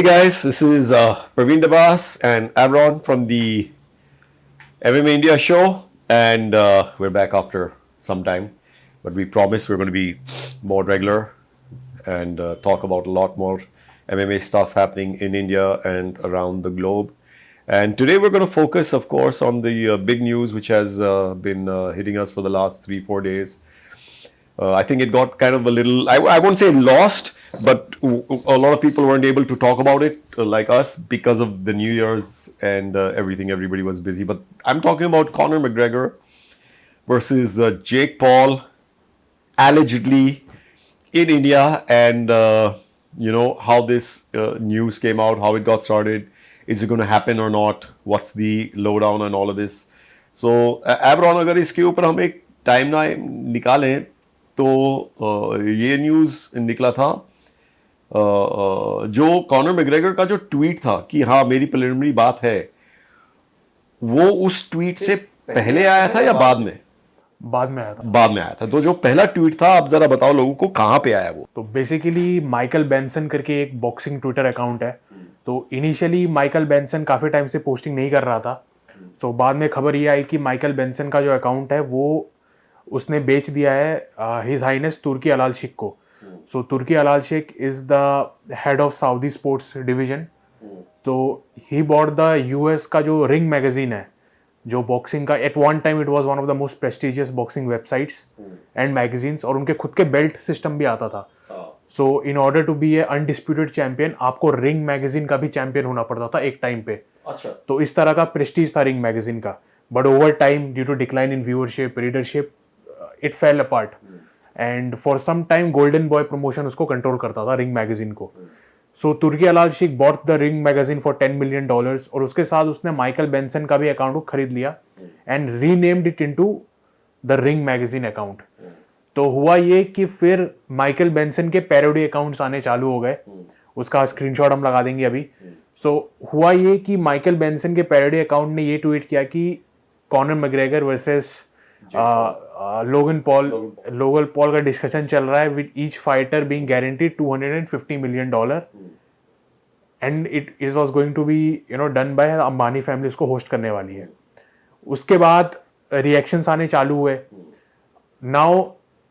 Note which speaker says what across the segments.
Speaker 1: guys, this is Praveen Dabas and Avron from the MMA India show, and we're back after some time, but we promise we're going to be more regular and talk about a lot more MMA stuff happening in India and around the globe. And today we're going to focus, of course, on the big news which has been hitting us for the last 3-4 days. I think it got kind of a little, I won't say lost, but a lot of people weren't able to talk about it like us because of the New Year's and everything. Everybody was busy. But I'm talking about Conor McGregor versus Jake Paul, allegedly in India, and how this news came out, how it got started. Is it going to happen or not? What's the lowdown on all of this? So, Abron, अगर इसके ऊपर हम एक time निकालें तो ये news निकला था जो कॉनर मैकग्रेगर का जो ट्वीट था कि हाँ मेरी प्रिलिमिनरी बात है, वो उस ट्वीट से पहले आया था या बाद में आया था। तो जो पहला ट्वीट था, आप जरा बताओ लोगों को कहाँ पे आया वो।
Speaker 2: तो बेसिकली माइकल बेंसन करके एक बॉक्सिंग ट्विटर अकाउंट है। तो इनिशियली माइकल बेंसन काफ़ी टाइम से पोस्टिंग नहीं कर रहा था। तो बाद में खबर ये आई कि माइकल बेंसन का जो अकाउंट है वो उसने बेच दिया है his highness Turki Alalshikh को। So Turki Alalshikh is the head of Saudi sports division. तो ही बॉट द यूएस का जो रिंग मैगजीन है, जो बॉक्सिंग का at one time it was one of the most prestigious boxing websites and magazines, और उनके खुद के बेल्ट सिस्टम भी आता था। So in order to be a undisputed champion आपको रिंग मैगजीन का भी चैंपियन होना पड़ता था एक टाइम पे।
Speaker 1: अच्छा।
Speaker 2: तो इस तरह का प्रेस्टीज था रिंग मैगजीन का। But over time due to decline in viewership, readership, it fell apart. And for some time Golden Boy promotion उसको कंट्रोल करता था रिंग मैगजीन को। So Turki Alalshikh bought the Ring Magazine for $10 million, और उसके साथ उसने Michael Benson का भी अकाउंट को खरीद लिया and renamed it into the Ring magazine account. तो हुआ ये कि फिर माइकल बेंसन के पैरोडी अकाउंट्स आने चालू हो गए। उसका स्क्रीनशॉट हम लगा देंगे अभी। सो हुआ ये कि माइकल बेंसन के पैरोडी अकाउंट ने ये ट्वीट किया कि Conor McGregor versus Logan Paul का डिस्कशन चल रहा है with each fighter being guaranteed $250 million, and it was going to be done by Ambani family, उसको होस्ट करने वाली है। उसके बाद रिएक्शंस आने चालू हुए। नाउ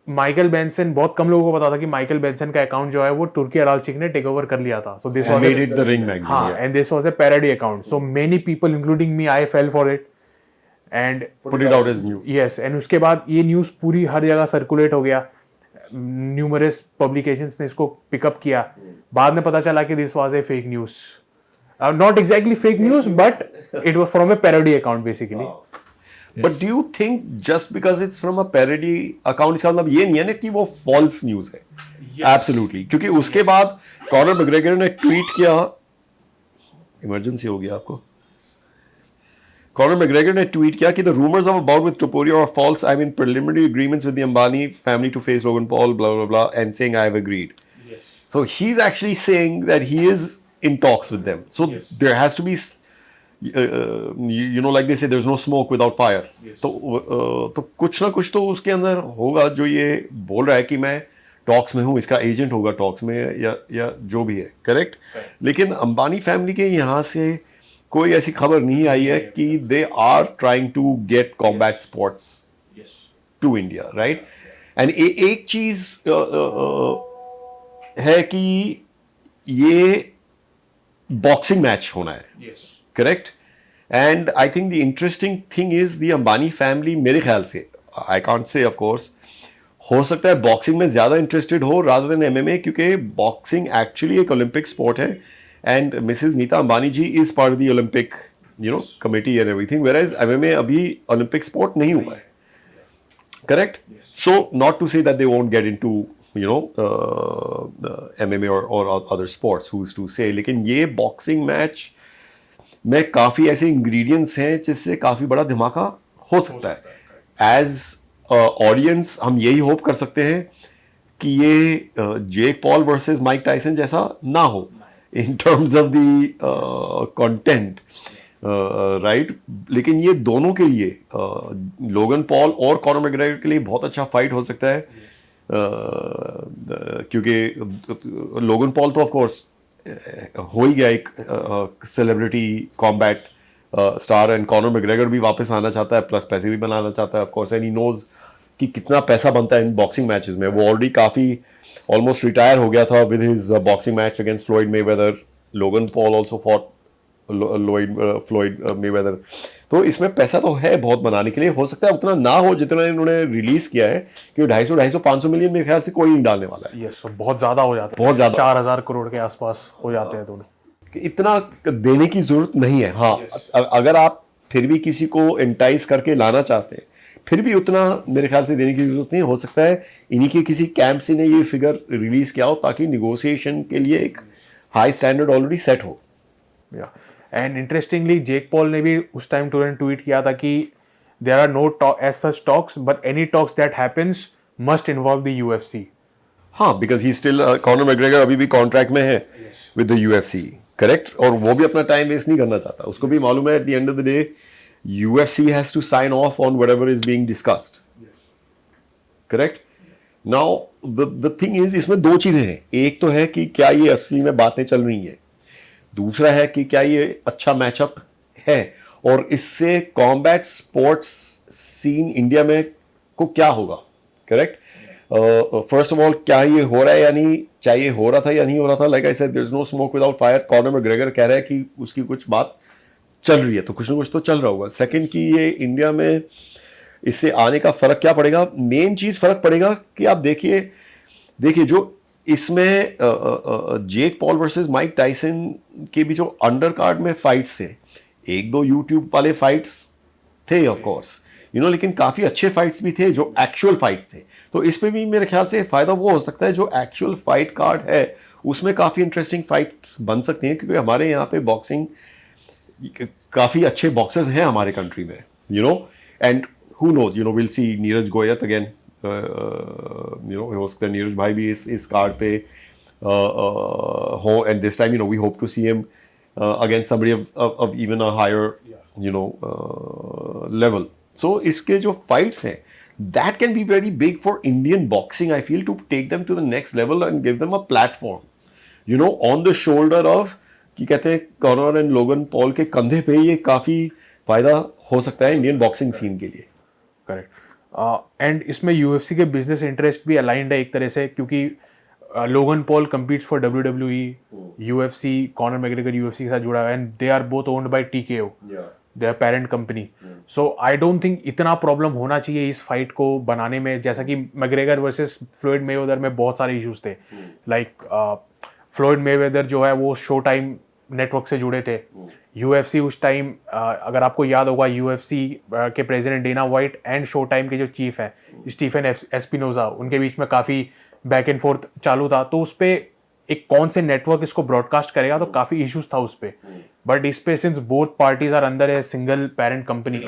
Speaker 2: माइकल बेंसन, बहुत कम लोगों को पता था कि माइकल बेंसन का अकाउंट जो है वो तुर्की अलाल शेख ने टेक ओवर कर लिया था। So this was
Speaker 1: it the Ring Magazine,
Speaker 2: हाँ, and this was a parody account. So many people including me I fell for it and
Speaker 1: put it out as news.
Speaker 2: Yes, and उसके बाद ये news पूरी हर जगह circulate हो गया। Numerous publications ने इसको पिकअप किया। बाद में पता चला कि this was a fake news, not exactly fake news but it was from A parody account basically.
Speaker 1: But do you think just because it's from a parody account, इसका मतलब ये नहीं है ना कि वो फॉल्स न्यूज़ है? एब्सोल्युटली, क्योंकि उसके बाद कॉनर मैकग्रेगर ने ट्वीट किया, इमरजेंसी हो गया आपको। Conor McGregor ने ट्वीट किया कि the rumors of a bout with Topuria are false. I'm in preliminary agreements with the Ambani family to face Logan Paul, blah blah blah, and saying I have agreed.
Speaker 2: Yes.
Speaker 1: So he's actually saying that he is in talks with them. So
Speaker 2: Yes.
Speaker 1: there has to be, like they say, there's no smoke without fire.
Speaker 2: Yes.
Speaker 1: तो कुछ ना कुछ तो उसके अंदर होगा जो ये बोल रहा है कि मैं टॉक्स में हूँ, इसका एजेंट होगा टॉक्स में या जो भी है, करेक्ट? लेकिन अंबानी फैमिली के यहाँ से कोई ऐसी खबर नहीं आई है कि they are trying to get combat sports to India, right? And एक चीज है कि ये बॉक्सिंग मैच होना है, correct? And I think the interesting thing is the Ambani family, मेरे ख्याल से, I can't say of course, हो सकता है बॉक्सिंग में ज्यादा इंटरेस्टेड हो रादर देन एमएमए, क्योंकि बॉक्सिंग एक्चुअली एक ओलंपिक स्पोर्ट है। And Mrs. Neeta Ambani ji is part of the Olympic, committee and everything. Whereas MMA अभी Olympic sport नहीं हुआ है, correct? Yes. So not to say that they won't get into, the MMA or other sports. Who's to say? लेकिन ये boxing match में काफी ऐसे ingredients हैं जिससे काफी बड़ा धमाका हो सकता है। As audience हम यही होप कर सकते हैं कि ये Jake Paul versus Mike Tyson जैसा ना हो in terms of the content, right? लेकिन ये दोनों के लिए, लोगन पॉल और कॉनर मैकग्रेगर के लिए बहुत अच्छा फाइट हो सकता है, क्योंकि लोगन पॉल तो ऑफ कोर्स हो ही गया एक celebrity combat star, and Conor McGregor भी वापस आना चाहता है, प्लस पैसे भी बनाना चाहता है of course, and he knows कि कितना पैसा बनता है इन बॉक्सिंग मैचेस में. वो ऑलरेडी काफ़ी ऑलमोस्ट रिटायर हो गया था with his boxing match against फ्लोइड Mayweather. Logan Paul also fought फ्लोइड Mayweather. तो इसमें पैसा तो है बहुत बनाने के लिए. हो सकता है उतना ना हो जितना इन्होंने रिलीज किया है, कि 250 मिलियन मेरे ख्याल से कोई नहीं डालने वाला है.
Speaker 2: यस, बहुत ज्यादा हो जाता है,
Speaker 1: बहुत ज्यादा.
Speaker 2: 4,000 करोड़ के आसपास हो जाते हैं दोनों.
Speaker 1: इतना देने की जरूरत नहीं है. हाँ, अगर आप फिर भी किसी को एंटाइज करके लाना चाहते हैं, फिर भी उतना मेरे ख्याल से देने की जरूरत नहीं. हो सकता है इन्हीं के किसी कैंप से ने ये फिगर रिलीज किया हो, ताकि निगोशिएशन के लिए एक हाई स्टैंडर्ड ऑलरेडी सेट हो.
Speaker 2: एंड इंटरेस्टिंगली जेक पॉल ने भी उस टाइम तुरंत ट्वीट किया था कि there are no as such talks, but any talks that happens must involve the UFC.
Speaker 1: हाँ, because he still Conor McGregor अभी भी कॉन्ट्रैक्ट में है विद द यूएफसी, करेक्ट. और वो भी अपना टाइम वेस्ट नहीं करना चाहता. उसको भी मालूम है at the end of the day UFC has to sign off on whatever is being discussed. Correct? Now the thing is, इसमें दो चीजें हैं. एक तो है कि क्या ये असली में बातें चल रही हैं. दूसरा है कि क्या ये अच्छा मैचअप है, और इससे कॉम्बैट स्पोर्ट्स सीन इंडिया में को क्या होगा. करेक्ट. फर्स्ट ऑफ ऑल, क्या ये हो रहा है या नहीं, चाहे ये हो रहा था या नहीं हो रहा था. Like I said, there is no smoke without fire. Conor McGregor कह रहा है कि उसकी कुछ बात चल रही है, तो कुछ ना कुछ तो चल रहा होगा. सेकंड, कि ये इंडिया में इससे आने का फर्क क्या पड़ेगा. मेन चीज फर्क पड़ेगा कि आप देखिए जो इसमें Jake Paul versus Mike Tyson के भी जो अंडर कार्ड में फाइट्स थे, एक दो यूट्यूब वाले फाइट्स थे ऑफ कोर्स, लेकिन काफी अच्छे फाइट्स भी थे जो एक्चुअल फाइट्स थे. तो इसमें भी मेरे ख्याल से फायदा वो हो सकता है, जो एक्चुअल फाइट कार्ड है उसमें काफी इंटरेस्टिंग फाइट्स बन सकती हैं, क्योंकि हमारे यहाँ पे बॉक्सिंग काफी अच्छे बॉक्सर्स हैं हमारे कंट्री में, and who knows, will see Neeraj Goyat again, हो सकता है नीरज भाई भी इस कार्ड पे हो, and this time we hope to see him against somebody of even a higher level. So इसके जो फाइट्स हैं, that can be very big for Indian boxing, I feel, to take them to the next level and give them a platform, on the shoulder of, कि कहते हैं Connor and Logan Paul के कंधे पे ये काफी फायदा हो सकता है इंडियन बॉक्सिंग सीन के लिए.
Speaker 2: करेक्ट. एंड इसमें यूएफसी के बिजनेस इंटरेस्ट भी अलाइंड है एक तरह से, क्योंकि Logan Paul competes for WWE, UFC, Conor McGregor UFC के साथ जुड़ा है, and they are both owned by TKO, their parent company. So I don't think इतना प्रॉब्लम होना चाहिए इस फाइट को बनाने में. जैसा कि मैग्रेगर वर्सेस फ्लोइड मेवेदर में बहुत सारे इश्यूज थे. लाइक फ्लोइड मेवेदर जो है वो शो टाइम नेटवर्क से जुड़े थे. यूएफसी उस टाइम, अगर आपको याद होगा, यूएफसी के president Dana White and showtime के जो चीफ हैं स्टीफन एस्पिनोजा, उनके बीच में काफ़ी बैक एंड फोर्थ चालू था. तो उस पर एक कौन से नेटवर्क इसको ब्रॉडकास्ट करेगा, तो काफ़ी इश्यूज था उस पर. बट इस पे सिंस बोथ पार्टीज आर अंदर a single parent company,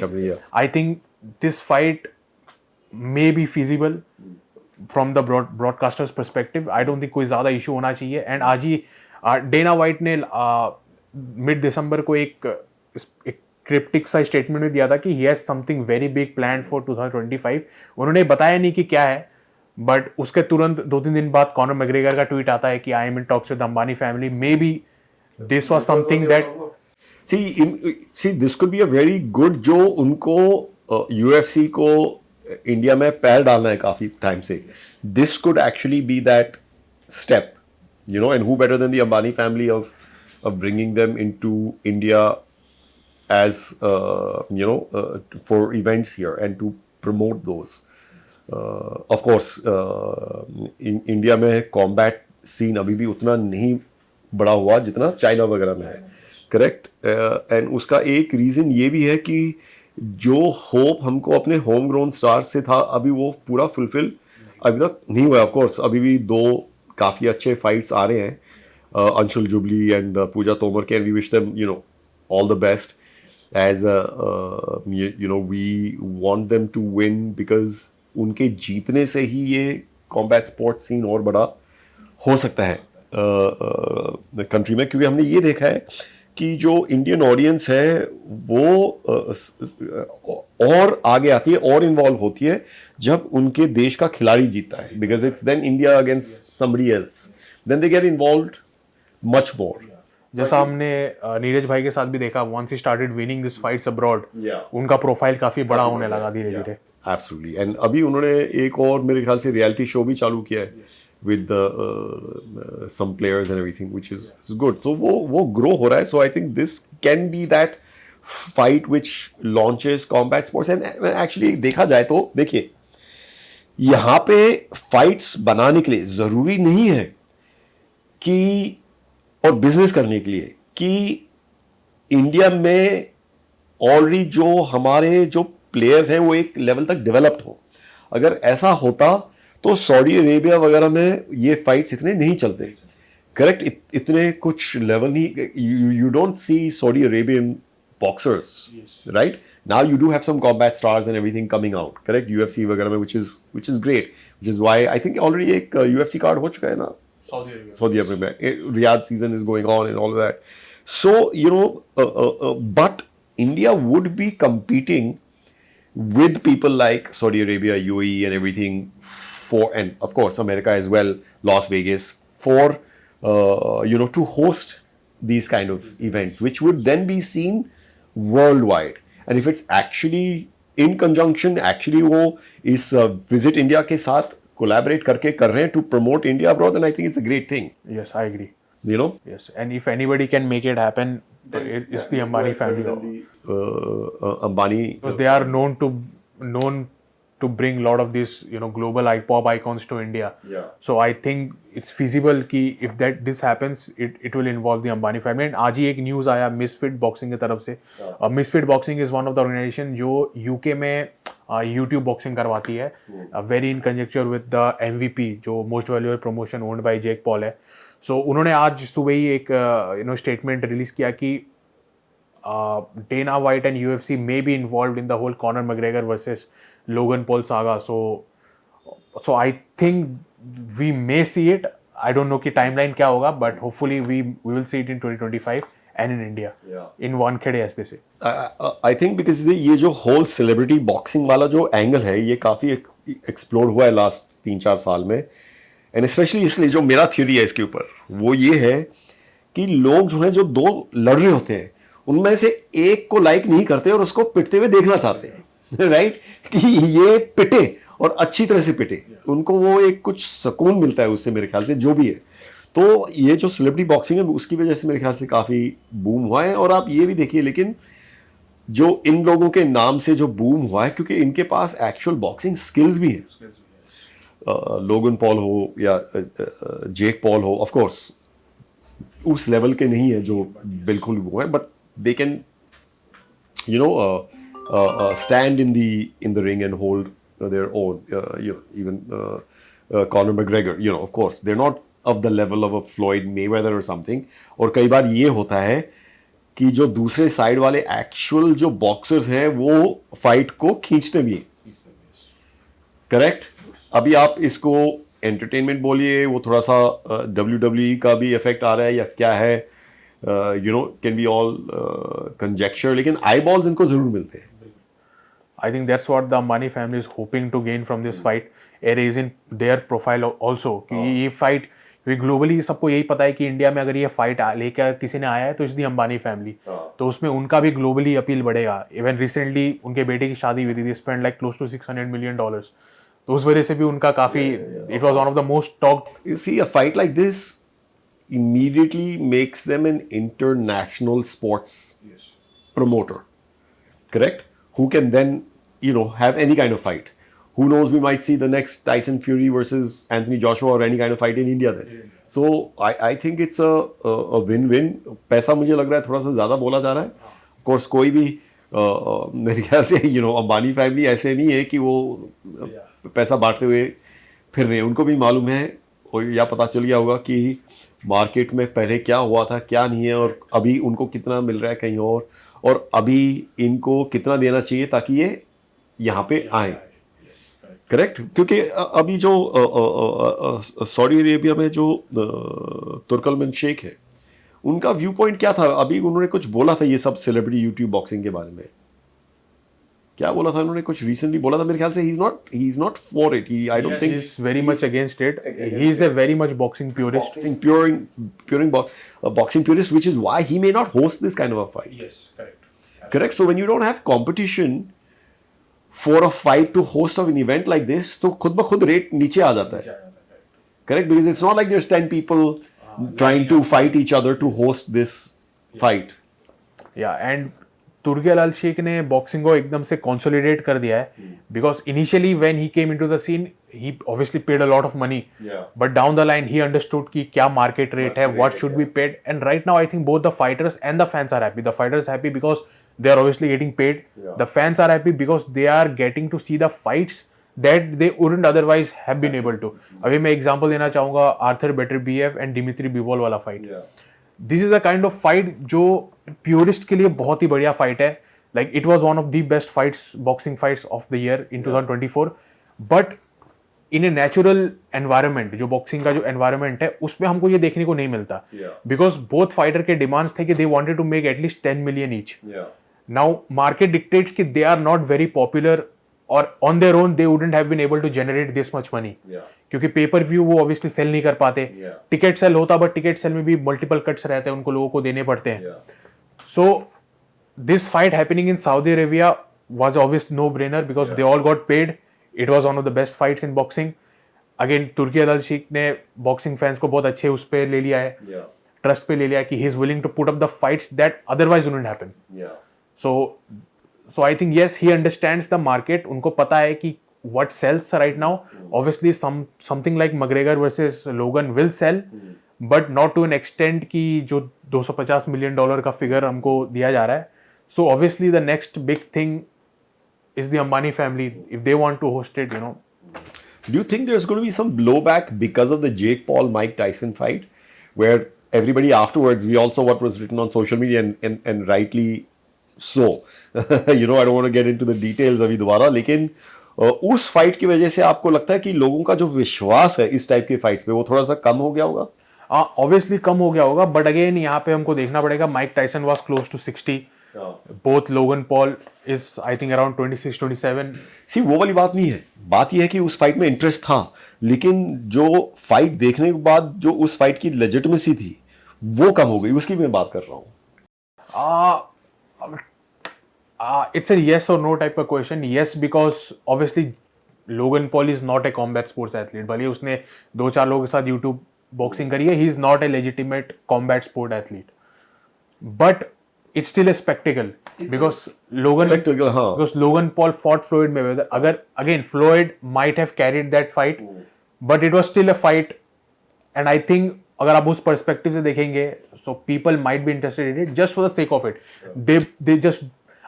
Speaker 2: I think this fight may be feasible from the broadcasters perspective. I don't think कोई ज़्यादा इशू होना चाहिए. एंड आज ही डेना वाइट ने मिड दिसंबर को एक क्रिप्टिक सा स्टेटमेंट में दिया था कि he has something very big plan for 2025. उन्होंने बताया नहीं कि क्या है, बट उसके तुरंत 2-3 दिन बाद कॉनर मैग्रेगर का ट्वीट आता है कि I am in talks with Ambani family. May be this was something that
Speaker 1: see this could be a very good, जो उनको यूएफसी को इंडिया में पैर डालना है काफी टाइम से. This could actually be that step, and who better than the Ambani family of bringing them into India as for events here and to promote those. Of course, India में combat scene अभी भी उतना नहीं बड़ा हुआ जितना China वगैरह में है. करेक्ट. एंड उसका एक रीज़न ये भी है कि जो होप हमको अपने होम ग्रोन स्टार्स से था, अभी वो पूरा फुलफिल अभी तक नहीं हुआ. ऑफ कोर्स अभी भी दो काफ़ी अच्छे फाइट्स आ रहे हैं, अंशुल जुबली एंड पूजा तोमर के, and we wish them all the best. As we want them to win, because उनके जीतने से ही ये कॉम्बैट स्पोर्ट्स सीन और बड़ा हो सकता है कंट्री में. क्योंकि हमने ये देखा है कि जो इंडियन ऑडियंस है वो और आगे आती है और इन्वॉल्व होती है जब उनके देश का खिलाड़ी जीतता है, because it's then India against somebody else, then they get involved much more.
Speaker 2: जैसा हमने नीरज भाई के साथ भी देखा, once he started winning this fights abroad,
Speaker 1: Yeah.
Speaker 2: उनका प्रोफाइल काफी बड़ा होने लगा धीरे
Speaker 1: Yeah,
Speaker 2: धीरे.
Speaker 1: absolutely. And अभी उन्होंने एक और मेरे ख्याल से रियलिटी शो भी चालू किया है with some players and everything, which is good. So वो grow हो रहा है. So I think this can be that fight which launches combat sports. And actually देखा जाए तो देखिए, यहाँ पे फाइट्स बनाने के लिए जरूरी नहीं है कि, और बिजनेस करने के लिए कि इंडिया में ऑलरेडी जो हमारे जो प्लेयर्स हैं वो एक लेवल तक डेवलप्ड हो. अगर ऐसा होता तो सऊदी अरेबिया वगैरह में ये फाइट्स इतने नहीं चलते. करेक्ट, इतने कुछ लेवल नहीं. You don't see Saudi Arabian boxers, right? Now you do have some combat stars and everything coming out, correct? UFC वगैरह में, which is great, which is why I think already एक UFC card हो चुका है ना Saudi Arabia में. Riyadh season is going on and all of that. So you know, but India would be competing with people like Saudi Arabia, UAE, and everything for, and of course America as well, Las Vegas, for you know, to host these kind of events, which would then be seen worldwide. And if it's actually in conjunction, actually वो इस visit India के साथ collaborate करके कर रहे हैं to promote India abroad, then I think it's a great thing.
Speaker 2: Yes, I agree.
Speaker 1: You know?
Speaker 2: Yes, and if anybody can make it happen, it's the Ambani family.
Speaker 1: Ambani.
Speaker 2: Because they are known to bring a lot of these, you know, global pop icons to India.
Speaker 1: Yeah.
Speaker 2: So I think it's feasible कि if this happens, it will involve the Ambani family. And आज ही एक news आया Misfit Boxing की तरफ से. Misfit Boxing is one of the organization जो UK में YouTube boxing करवाती है, very in conjecture with the MVP जो Most Valuable Promotion owned by Jake Paul है. So उन्होंने आज सुबह ही एक you know statement release किया कि Dana White and UFC may be involved in the whole Conor McGregor versus Logan Paul saga. So I think we may see it. I don't know कि timeline क्या होगा, but hopefully we will see it in 2025 and in India.
Speaker 1: Yeah.
Speaker 2: In one Khede as they say.
Speaker 1: I think because ये जो whole celebrity boxing वाला जो angle है, ये काफी explore हुआ है last 3-4 साल में. And especially इसलिए जो मेरा theory है इसके ऊपर, वो ये है कि लोग जो हैं, जो दो लड़ रहे होते हैं, उनमें से एक को लाइक नहीं करते और उसको पिटते हुए देखना चाहते हैं, राइट? कि ये पिटे और अच्छी तरह से पिटे, उनको वो एक कुछ सुकून मिलता है उससे, मेरे ख्याल से, जो भी है. तो ये जो सेलिब्रिटी बॉक्सिंग है उसकी वजह से मेरे ख्याल से काफ़ी बूम हुआ है. और आप ये भी देखिए, लेकिन जो इन लोगों के नाम से जो बूम हुआ है, क्योंकि इनके पास एक्चुअल बॉक्सिंग स्किल्स भी हैं. लोगन पॉल हो या जेक पॉल हो, ऑफ कोर्स उस लेवल के नहीं है जो बिल्कुल वो है, but they can, you know, stand in the ring and hold their own. You know, even Conor McGregor, you know, of course they're not of the level of a Floyd Mayweather or something. और कई बार ये होता है कि जो दूसरे side वाले actual जो बॉक्सर्स हैं वो फाइट को खींचते भी हैं. करेक्ट. अभी आप इसको एंटरटेनमेंट बोलिए, वो थोड़ा सा WWE का भी इफेक्ट आ रहा है या क्या है, you know, can be all conjecture, लेकिन eyeballs इनको जरूर मिलते हैं.
Speaker 2: I think that's what the Ambani family is hoping to gain from this fight, raising their profile also. कि ये fight, क्योंकि ग्लोबली सबको यही पता है कि इंडिया में अगर ये फाइट लेकर किसी ने आया है तो इस दी अंबानी फैमिली, तो उसमें उनका भी ग्लोबली अपील बढ़ेगा. इवन रिसेंटली उनके बेटे की शादी हुई थी, spend like close to $600 million. तो उस वजह से भी उनका काफी, it was one of the most talked.
Speaker 1: You see, a fight like this immediately makes them an international sports promoter, correct? Who can then, you know, have any kind of fight. Who knows, we might see the next Tyson Fury versus Anthony Joshua or any kind of fight in India then. So I think it's a win-win. पैसा मुझे लग रहा है थोड़ा सा ज़्यादा बोला जा रहा है. Of course कोई भी मेरे ख्याल से, you know, अंबानी फैमिली ऐसे नहीं है कि वो पैसा बांटते हुए फिर रहे हैं. उनको भी मालूम है, या पता चल गया होगा कि मार्केट में पहले क्या हुआ था, क्या नहीं है, और अभी उनको कितना मिल रहा है कहीं और अभी इनको कितना देना चाहिए ताकि ये यहाँ पे आए. करेक्ट. क्योंकि अभी जो सऊदी अरेबिया में जो तुर्कलमन शेख है, उनका व्यू पॉइंट क्या था? अभी उन्होंने कुछ बोला था ये सब सेलिब्रिटी यूट्यूब बॉक्सिंग के बारे में. क्या बोला था उन्होंने, कुछ रिसेंटली बोला था मेरे ख्याल से, he is not for it, I don't think,
Speaker 2: He's very much against it. He is a very much boxing purist.
Speaker 1: boxing purist, which is why he may not host this kind of a fight.
Speaker 2: Yes, correct.
Speaker 1: Correct. So when you don't have competition for a fight to host of an event like this, तो खुद ब खुद rate नीचे आ जाता है. Correct, because it's not like there's 10 people trying to fight each other to host this fight.
Speaker 2: Yeah, and तुर्कियालाल Sheikh ने boxing को एकदम से कंसोलिडेट कर दिया है, because initially when he came into the scene he obviously paid a lot of money, but down the line he understood कि क्या market rate है, what should be paid, and right now I think both the fighters and the fans are happy. The fighters happy because they are obviously getting paid. The fans are happy because they are getting to see the fights that they wouldn't otherwise have been able to. अभी मैं example देना चाहूँगा Arthur बेटरबीएव and Dimitri बिवोल वाला fight. This is a kind of fight जो purest के लिए बहुत ही बढ़िया फाइट है. Like it was one of the best fights, boxing fights of the year in 2024. But in a natural environment, जो boxing का जो एनवायरनमेंट है उसमें हमको ये देखने को नहीं मिलता, बिकॉज बोथ फाइटर के डिमांड्स थे कि they wanted to make at least 10 million each. Now market dictates कि they are not very popular or on their own they wouldn't have been able to generate this much money. क्योंकि pay per view वो obviously cell नहीं कर पाते. Ticket cell होता, but ticket cell में भी multiple cuts रहते हैं, उनको लोगों को देने पड़ते हैं. So this fight happening in Saudi Arabia was obvious no brainer because they all got paid. It was one of the best fights in boxing. Again तुर्कियालाल Sheikh ने बॉक्सिंग फैंस को बहुत अच्छे उस पे ले लिया है, ट्रस्ट पे ले लिया है कि he is willing to put up the fights that otherwise wouldn't happen. So I think yes, he understands the market. उनको पता है कि what sells right now. Obviously something like McGregor versus Logan will sell, but not to an extent कि जो $250 million का figure हमको दिया जा रहा है. So obviously the next big thing is the Ambani family if they want to host it, you know.
Speaker 1: Do you think there's going to be some blowback because of the Jake Paul Mike Tyson fight, where everybody afterwards, we all saw what was written on social media and rightly so, you know, I don't want to get into the details अभी दोबारा, लेकिन उस fight की वजह से आपको लगता है कि लोगों का जो विश्वास है इस टाइप के फाइट्स पे वो थोड़ा सा कम हो गया होगा?
Speaker 2: ऑब्वियसली कम हो गया होगा, बट अगेन यहाँ पे हमको देखना पड़ेगा. Mike Tyson was close to 60. Both Logan Paul is I think around 26-27.
Speaker 1: See वो वाली बात नहीं है, बात यह है कि उस फाइट में इंटरेस्ट था, लेकिन जो फाइट देखने के बाद जो उस फाइट की लेजिटिमेसी थी वो कम हो गई, उसकी मैं बात कर रहा हूँ.
Speaker 2: It's a yes or no type of question. Yes, because obviously Logan Paul is not a combat sports athlete. भले उसने 2-4 लोगों के साथ YouTube boxing करी है, he is not a legitimate combat sport athlete. But it's still a spectacle because Logan Paul fought Floyd Mayweather. अगर again Floyd might have carried that fight, but it was still a fight, and I think अगर आप उस perspective से देखेंगे, so people might be interested in it just for the sake of it. They just,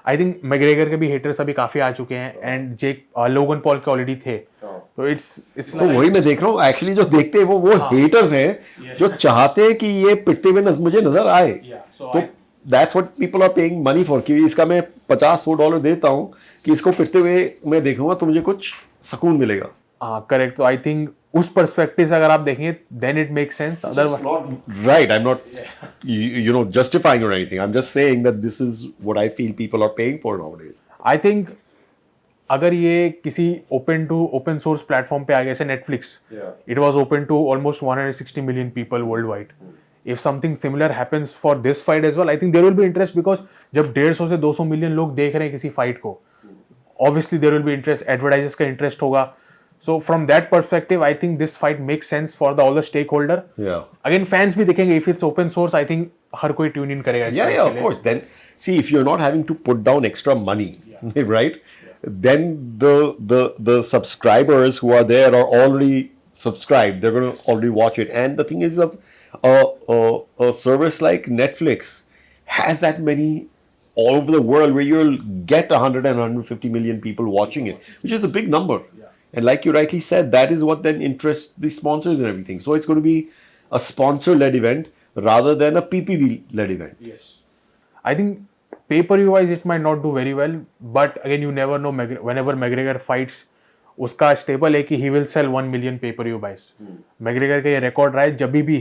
Speaker 2: I think McGregor के भी haters अभी काफी आ चुके हैं, एंड जेक लोगन पॉल के ऑलरेडी थे, तो इट्स
Speaker 1: तो वही मैं देख रहा हूँ एक्चुअली, जो देखते हैं वो हेटर्स हैं जो चाहते हैं कि ये पिटते हुए मुझे नजर आए. तो that's what people are paying money for, कि इसका मैं $50-100 देता हूँ कि इसको पिटते हुए मैं देखूंगा तो मुझे कुछ सुकून मिलेगा.
Speaker 2: करेक्ट. तो आई थिंक उस पर्सपेक्टिव से अगर आप देखेंगे then it makes sense.
Speaker 1: Right, I'm not you know justifying or anything, I'm just saying that this is what I feel people are paying for nowadays.
Speaker 2: I think अगर ये किसी open source platform पे आ गया, जैसे Netflix, it was open to almost 160 million people world. If something similar happens for this fight as well, I think there will be interest, because जब 150 से 200 million लोग देख रहे हैं किसी फाइट को, obviously there will be interest, advertisers का interest होगा. So from that perspective, I think this fight makes sense for all the stakeholder. Again, fans भी देखेंगे, if it's open source, I think हर कोई tune in करेगा.
Speaker 1: Yeah, of course. Then see, if you're not having to put down extra money, right? Then the subscribers who are there are already subscribed. They're going to already watch it. And the thing is, a service like Netflix has that many all over the world where you'll get 100 and 150 million people watching it, which is a big number. And like you rightly said, that is what then interests the sponsors and everything. So it's going to be a sponsor-led event rather than a PPV-led event.
Speaker 2: Yes. I think pay-per-view wise it might not do very well, but again you never know. Whenever McGregor fights, उसका stable है कि he will sell 1 million pay-per-view buys. McGregor का ये record रहा है, जब भी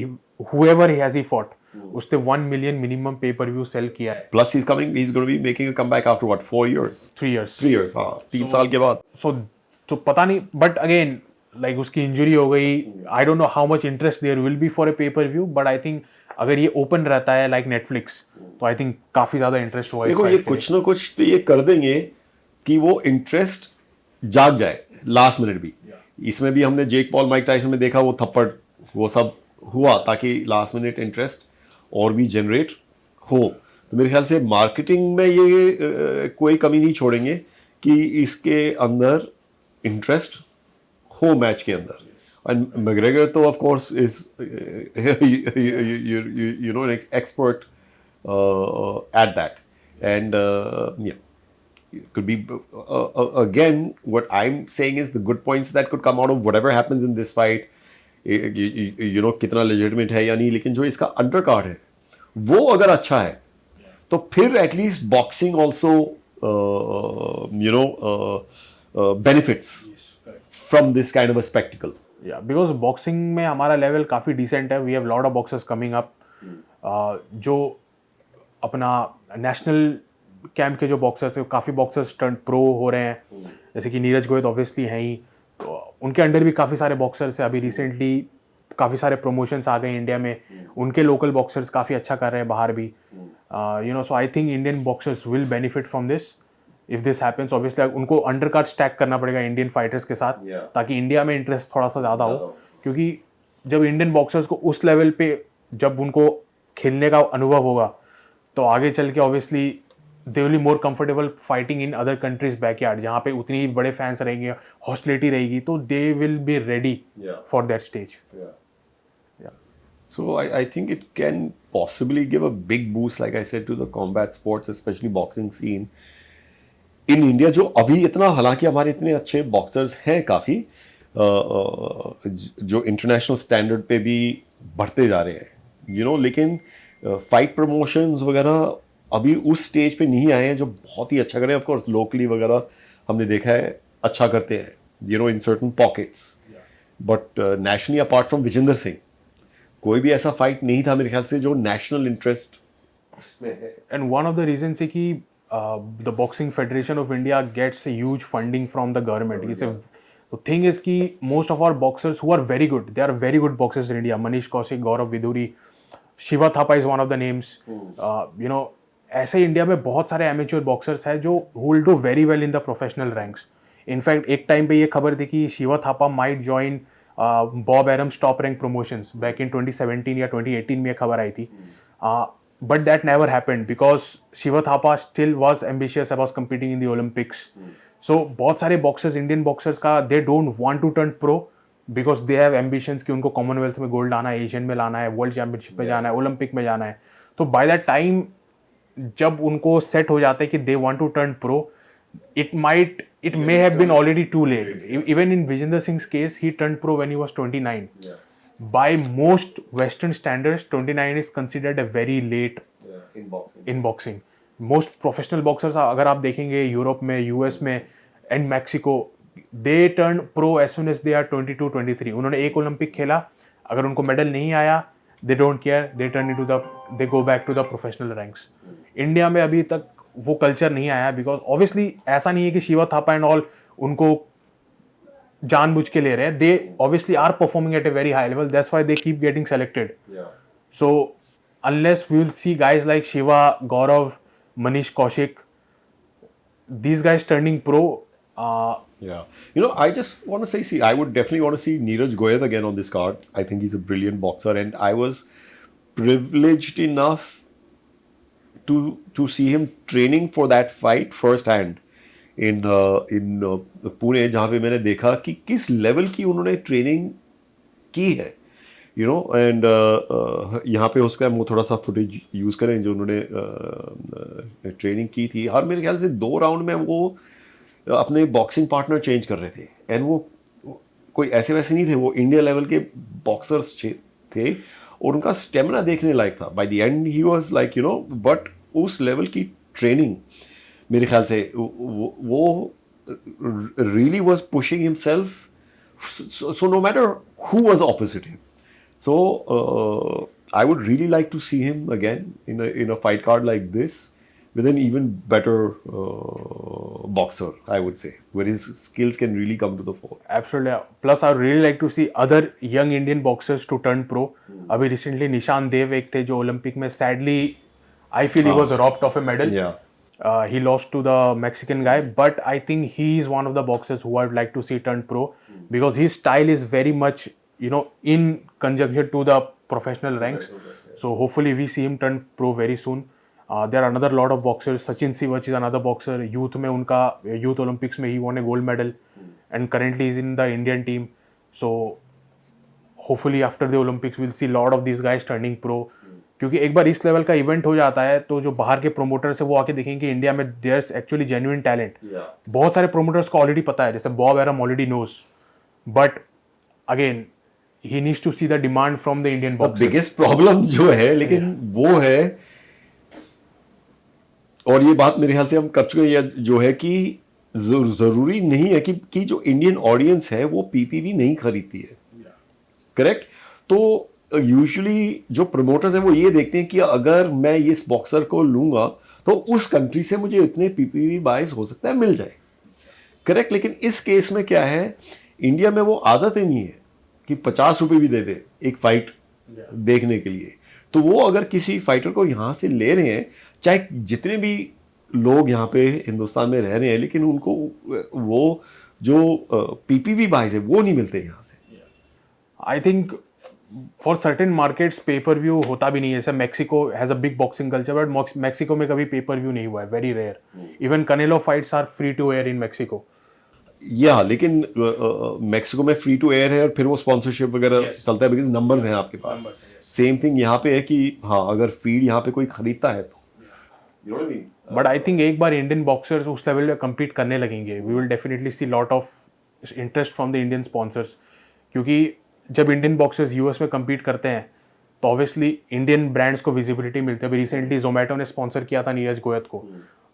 Speaker 2: whoever he has fought, उसने 1 मिलियन मिनिमम पे पर व्यू सेल किया है
Speaker 1: Plus, he's coming. He's going to be making a comeback after what, 4 years?
Speaker 2: 3 years
Speaker 1: 3 years. हाँ, 3 साल के बाद.
Speaker 2: सो तो पता नहीं बट अगेन लाइक उसकी इंजरी हो गई I don't know how much interest there will be for a pay per view but I think अगर ये ओपन रहता है लाइक नेटफ्लिक्स तो आई थिंक काफी ज्यादा इंटरेस्ट होगा
Speaker 1: देखो, ये कुछ ना कुछ तो ये कर देंगे कि वो इंटरेस्ट जाग जाए लास्ट मिनट भी. इसमें भी हमने जेक पॉल माइक टाइसन में देखा, वो थप्पड़ वो सब हुआ ताकि लास्ट मिनट इंटरेस्ट और भी जनरेट हो. तो मेरे ख्याल से मार्केटिंग में ये कोई कमी नहीं छोड़ेंगे कि इसके अंदर इंटरेस्ट हो मैच के अंदर. एंड मैग्रेगर तो of course is you know an expert at that. And yeah, it could be again, what I'm saying is the good points that could come out of whatever happens in this fight, you know, कितना legitimate है या नहीं, लेकिन जो इसका undercard है वो अगर अच्छा है तो फिर at least boxing also you know benefits from this kind of a spectacle.
Speaker 2: या बिकॉज बॉक्सिंग में हमारा लेवल काफ़ी डिसेंट है we have lot of boxers coming up जो अपना नेशनल कैंप के जो बॉक्सर्स थे काफ़ी बॉक्सर्स टर्न प्रो हो रहे हैं जैसे कि नीरज गोयल ऑब्वियसली हैं ही तो उनके अंडर भी काफ़ी सारे बॉक्सर्स हैं अभी रिसेंटली काफ़ी सारे प्रमोशंस आ गए इंडिया में उनके लोकल बॉक्सर्स काफ़ी अच्छा कर रहे हैं बाहर भी you know so I think Indian boxers will benefit from this if this happens obviously उनको अंडर कार्ड स्टैक करना पड़ेगा इंडियन फाइटर्स के साथ ताकि इंडिया में इंटरेस्ट थोड़ा सा ज़्यादा हो क्योंकि जब इंडियन बॉक्सर्स को उस लेवल पे जब उनको खेलने का अनुभव होगा तो आगे चल के obviously they will be more comfortable fighting in other countries backyard जहाँ पे उतनी बड़े फैंस रहेंगे हॉस्टिलिटी रहेगी तो they will be ready for that stage.
Speaker 1: So I think it can possibly give a big boost, like I said, to the combat sports, especially boxing scene in India. जो अभी इतना, हालांकि हमारे इतने अच्छे बॉक्सर्स हैं काफ़ी जो इंटरनेशनल स्टैंडर्ड पे भी बढ़ते जा रहे हैं, यू नो, लेकिन फाइट प्रमोशंस वगैरह अभी उस स्टेज पे नहीं आए हैं जो बहुत ही अच्छा करें. ऑफ कोर्स लोकली वगैरह हमने देखा है अच्छा करते हैं, you know, in certain pockets, but nationally apart from Vijender Singh कोई भी ऐसा फाइट नहीं था मेरे ख्याल से जो नेशनल इंटरेस्ट में है.
Speaker 2: And one of the reason से कि the boxing federation of India gets a huge funding from the government. The thing is कि most of our boxers who are very good, they are very good boxers in India. Manish Kaushik, Gaurav Viduri, Shiva Thapa is one of the names. You know, ऐसे India में बहुत सारे amateur boxers हैं जो who will do very well in the professional ranks. In fact, एक time पे ये खबर थी कि Shiva Thapa might join Bob Arum's top rank promotions back in 2017 या 2018 में ये खबर आई थी. But that never happened because Shiva Thapa still was ambitious about competing in the Olympics. So बहुत सारे बॉक्सर्स इंडियन बॉक्सर्स का they don't want to turn pro because they have ambitions कि उनको कॉमनवेल्थ में गोल्ड लाना है, Asian में लाना है, वर्ल्ड चैंपियनशिप में जाना है, ओलंपिक में जाना है. तो बाय दैट टाइम जब उनको सेट हो जाता है कि they want to turn pro it may have been already too late. Even in Vijender Singh's case, he turned pro when he was 29. By most Western standards, 29 is considered a very late in boxing. Most professional boxers, अगर आप देखेंगे Europe में, US में and Mexico, they turn pro as soon as they are 22, 23. उन्होंने एक Olympic खेला, अगर उनको मेडल नहीं आया, they don't care, they go back to the professional ranks. India में अभी तक वो कल्चर नहीं आया बिकॉज ऑब्वियसली ऐसा नहीं है कि शिवा थापा एंड ऑल उनको जानबूझ के ले रहे हैं. They obviously are performing at a very high level, that's why they keep getting selected. So unless we will see guys like Shiva, Gaurav, Manish Kaushik, these guys turning pro.
Speaker 1: Yeah, you know, I just want to say, I would definitely want to see Neeraj Goyal again on this card. I think he's a brilliant boxer, and I was privileged enough to see him training for that fight first hand in Pune, जहाँ पे मैंने देखा कि किस level की उन्होंने training की है, यू नो. एंड यहाँ पे उसका वो थोड़ा सा फुटेज यूज़ करें जो उन्होंने ट्रेनिंग की थी. और मेरे ख्याल से 2 राउंड में वो अपने बॉक्सिंग पार्टनर चेंज कर रहे थे, एंड वो कोई ऐसे वैसे नहीं थे, वो इंडिया लेवल के बॉक्सर्स थे और उनका स्टेमिना देखने लायक था. By the end he was like, you know, but उस लेवल की ट्रेनिंग मेरे ख्याल से वो really was pushing himself, so no matter who was opposite him. So I would really like to see him again in a fight card like this with an even better boxer, I would say, where his skills can really come to the fore.
Speaker 2: Absolutely. Plus, I would really like to see other young Indian boxers to turn pro. अभी recently निशान देव एक थे जो Olympic में sadly I feel he was robbed of a medal.
Speaker 1: Yeah.
Speaker 2: He lost to the Mexican guy, but I think he is one of the boxers who I'd like to see turn pro because his style is very much, in conjunction to the professional ranks. So hopefully we see him turn pro very soon. There are another lot of boxers. Sachin Sivach is another boxer. Youth में उनका Youth Olympics में he won a gold medal and currently is in the Indian team. So hopefully after the Olympics we'll see lot of these guys turning pro. क्योंकि एक बार इस level का event हो जाता है तो जो बाहर के प्रोमोटर्स है वो आके देखेंगे कि इंडिया में there is actually genuine talent. बहुत सारे प्रोमोटर्स को ऑलरेडी पता है, जैसे Bob Arum already knows, but again he needs to see the demand from the Indian boxers.
Speaker 1: Biggest problem जो है लेकिन वो है, और ये बात मेरे ख्याल से हम कर चुके हैं, जो है कि जरूरी नहीं है कि जो इंडियन ऑडियंस है वो पीपीवी नहीं खरीदती है. करेक्ट. तो यूजुअली जो प्रमोटर्स हैं वो ये देखते हैं कि अगर मैं इस बॉक्सर को लूंगा तो उस कंट्री से मुझे इतने पीपीवी बाइज हो सकता है मिल जाए. करेक्ट. लेकिन इस केस में क्या है, इंडिया में वो आदत ही नहीं है कि 50 रुपए भी दे दे एक फाइट देखने के लिए. तो वो अगर किसी फाइटर को यहाँ से ले रहे हैं, चाहे जितने भी लोग यहाँ पे हिंदुस्तान में रह रहे हैं, लेकिन उनको वो जो पीपीवी बाइज है वो नहीं मिलते यहाँ से.
Speaker 2: I think for certain markets pay per view होता भी नहीं है. जैसे Mexico has a big boxing culture, but Mexico में कभी पेपर व्यू नहीं हुआ है, very rare. Even Canelo fights are free to air in Mexico.
Speaker 1: Yeah लेकिन मैक्सिको में फ्री टू एयर है और फिर वो स्पॉन्सरशिप वगैरह चलता है बिकॉज नंबर्स हैं आपके पास. सेम थिंग यहाँ पे है कि हाँ अगर फीड यहाँ पे कोई खरीदता है तो
Speaker 2: बट आई थिंक एक बार इंडियन बॉक्सर्स उस लेवल पे कम्पीट करने लगेंगे, we will definitely see lot of interest from the Indian sponsors. क्योंकि जब इंडियन बॉक्सर्स यूएस में कम्पीट करते हैं तो ऑब्वियसली इंडियन ब्रांड्स को विजिबिलिटी मिलती है. अभी रिसेंटली जोमेटो ने स्पॉन्सर किया था नीरज गोयत को,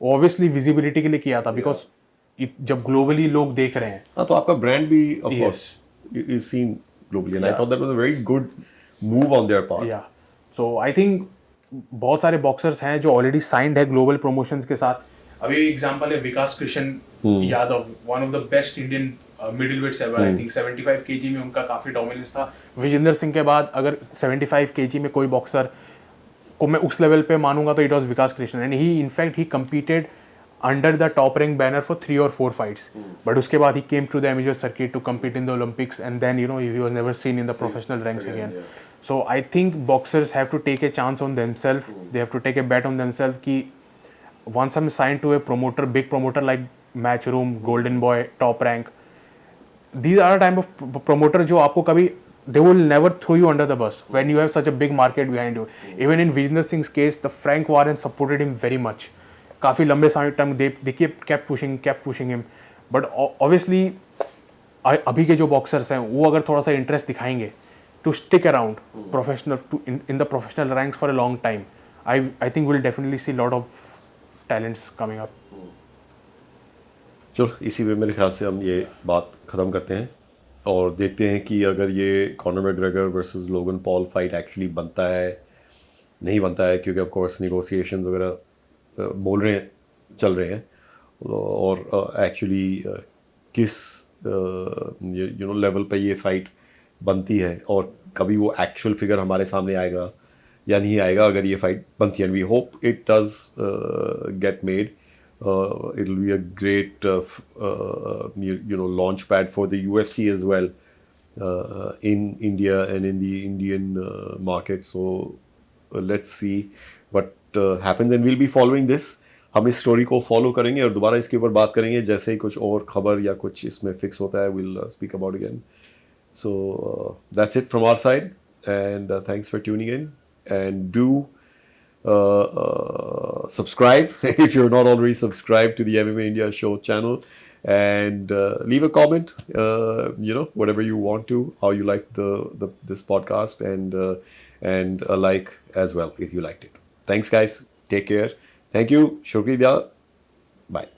Speaker 2: ऑब्वियसली विजिबिलिटी के लिए किया था बिकॉज जब ग्लोबली लोग देख रहे हैं.
Speaker 1: हाँ तो आपका ब्रांड भी of course is seen globally and I thought that was a very good move on their part.
Speaker 2: Yeah so I think बहुत सारे बॉक्सर्स हैं जो ऑलरेडी साइंड है ग्लोबल प्रमोशंस के साथ. अभी एग्जांपल है Vikas Krishan Yadav, one of the best Indian middleweights ever. I think 75 KG में उनका काफी डोमिनेंस था. विजेंद्र सिंह के बाद अगर 75 केजी में कोई बॉक्सर को मैं उस लेवल पे मानूंगा तो it was Vikas Krishan. And he in fact he competed under the top rank banner for 3 or 4 fights. But उसके बाद he came to the amateur circuit to compete in the Olympics and then he was never seen in the professional ranks again. So I think boxers have to take a chance on themselves. They have to take a bet on themselves कि once I'm signed to a promoter, big promoter like Matchroom, Golden Boy, Top Rank, these are a type of promoter जो आपको कभी they will never throw you under the bus when you have such a big market behind you. Even in Vijender Singh's case, the Frank Warren supported him very much. काफ़ी लंबे समय तक they kept pushing him. But obviously अभी के जो boxers हैं वो अगर थोड़ा सा interest दिखाएंगे to stick around professional in the professional ranks for a long time, I think we'll definitely see a lot of talents coming up.
Speaker 1: चलो इसी में मेरे ख्याल से हम ये बात ख़त्म करते हैं और देखते हैं कि अगर ये Connor McGregor versus Logan Paul fight actually बनता है नहीं बनता है, क्योंकि ऑफ कोर्स नेगोशिएशंस वगैरह बोल रहे हैं चल रहे हैं और एक्चुअली किस लेवल पे ये फाइट बनती है और कभी वो एक्चुअल फिगर हमारे सामने आएगा या नहीं आएगा अगर ये फाइट बनती है. We hope it does get made. It will be a great launch pad for the UFC as well in India and in the Indian market. So let's see what happens and we'll be following this. हम इस story को follow करेंगे और दोबारा इसके ऊपर बात करेंगे जैसे ही कुछ और खबर या कुछ इसमें फिक्स होता है. we'll speak about again. So that's it from our side and thanks for tuning in and do subscribe if you're not already subscribed to the MMA India Show channel and leave a comment, whatever you want to, how you like this podcast and a like as well if you liked it. Thanks guys, take care. Thank you, shukriya, bye.